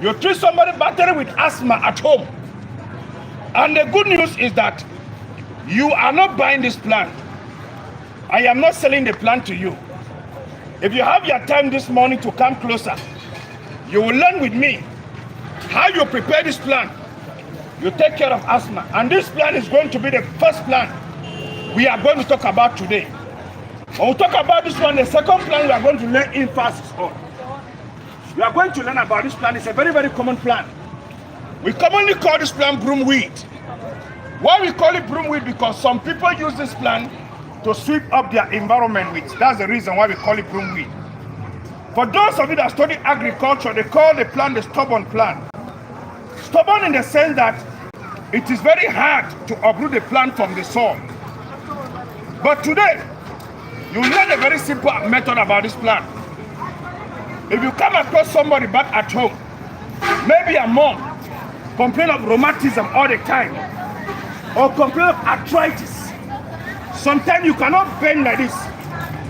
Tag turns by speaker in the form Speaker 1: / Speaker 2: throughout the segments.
Speaker 1: You treat somebody battling with asthma at home. And the good news is that you are not buying this plant. I am not selling the plant to you. If you have your time this morning to come closer, you will learn with me how you prepare this plant. You take care of asthma. And this plant is going to be the first plant we are going to talk about today. When we talk about this one, the second plant we are going to learn emphasis on. We are going to learn about this plant. It's a very, very common plant. We commonly call this plant broomweed. Why we call it broomweed? Because some people use this plant to sweep up their environment with. That's the reason why we call it broomweed. For those of you that study agriculture, they call the plant the stubborn plant. Stubborn in the sense that it is very hard to uproot the plant from the soil. But today, you learn a very simple method about this plant. If you come across somebody back at home, maybe a mom, complain of rheumatism all the time, or complain of arthritis. Sometimes you cannot bend like this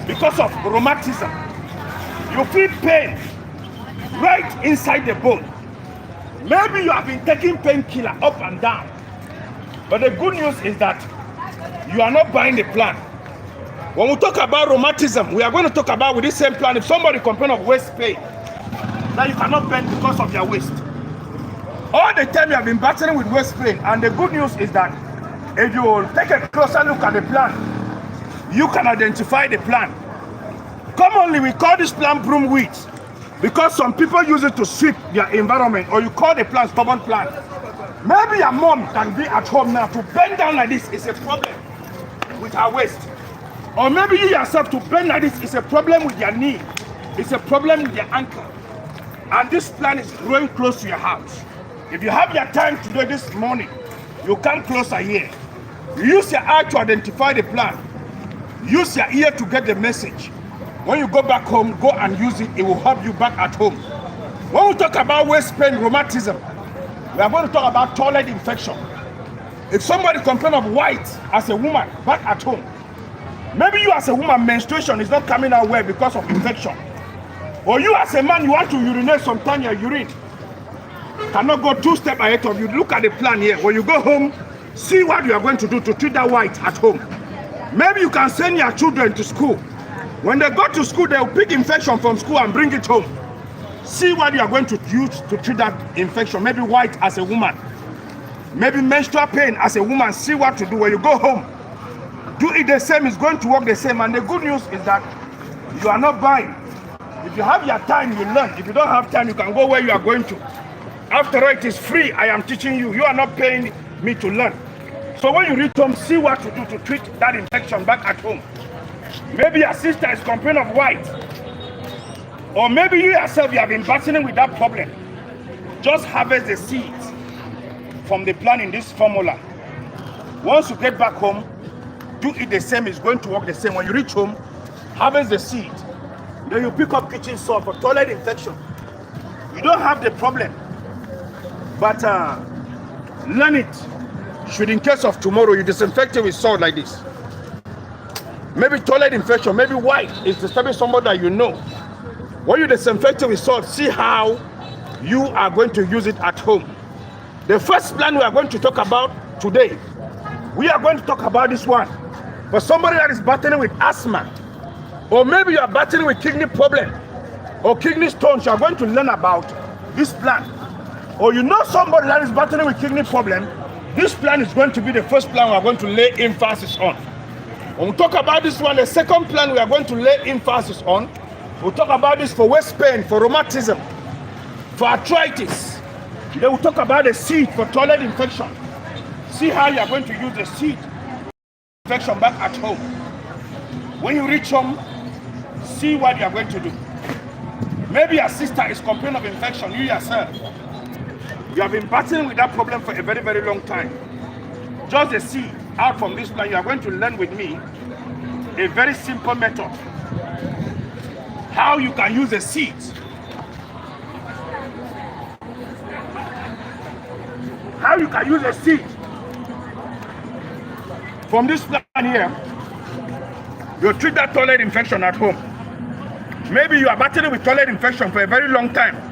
Speaker 1: because of rheumatism. You feel pain right inside the bone. Maybe you have been taking painkiller up and down. But the good news is that you are not buying the plant. When we talk about rheumatism, we are going to talk about with this same plant. If somebody complains of waist pain, that you cannot bend because of your waist. All the time you have been battling with waist pain, and the good news is that if you take a closer look at the plant, you can identify the plant. Commonly, we call this plant broomweed because some people use it to sweep their environment, or you call the plant stubborn plant. Maybe your mom can be at home now to bend down like this is a problem with her waist. Or maybe you yourself to bend like this is a problem with your knee. It's a problem with your ankle. And this plant is growing close to your house. If you have your time today this morning, you come closer here. Use your eye to identify the plant. Use your ear to get the message. When you go back home, go and use it. It will help you back at home. When we talk about waist pain, rheumatism, we are going to talk about toilet infection. If somebody complains of white as a woman back at home, maybe you as a woman, menstruation is not coming out well because of infection. Or you as a man, you want to urinate, sometimes your urine cannot go 2 steps ahead of you. Look at the plan here. When you go home, see what you are going to do to treat that white at home. Maybe you can send your children to school. When they go to school, they will pick infection from school and bring it home. See what you are going to use to treat that infection. Maybe white as a woman. Maybe menstrual pain as a woman. See what to do. When you go home, do it the same. It's going to work the same. And the good news is that you are not buying. If you have your time, you learn. If you don't have time, you can go where you are going to. After all, it is free. I am teaching you. You are not paying me to learn. So when you reach home, see what to do to treat that infection back at home. Maybe your sister is complaining of white. Or maybe you yourself, you have been battling with that problem. Just harvest the seeds from the plant in this formula. Once you get back home, do it the same. It's going to work the same. When you reach home, harvest the seed. Then you pick up kitchen salt for toilet infection. You don't have the problem. But learn it. Should in case of tomorrow, you disinfect it with salt like this. Maybe toilet infection, maybe white is disturbing somebody that you know. When you disinfect it with salt, see how you are going to use it at home. The first plant we are going to talk about today, we are going to talk about this one. For somebody that is battling with asthma, or maybe you are battling with kidney problem, or kidney stones, you are going to learn about this plant. Or you know somebody that is battling with kidney problem, this plant is going to be the first plant we are going to lay emphasis on. When we talk about this one, the second plant we are going to lay emphasis on, we'll talk about this for waist pain, for rheumatism, for arthritis. Then we'll talk about the seed for toilet infection. See how you are going to use the seed infection back at home. When you reach home, see what you are going to do. Maybe your sister is complaining of infection, you yourself. You have been battling with that problem for a very, very long time. Just the seed out from this plant, you are going to learn with me a very simple method. How you can use the seeds. How you can use a seed from this plant here. You treat that toilet infection at home. Maybe you are battling with toilet infection for a very long time.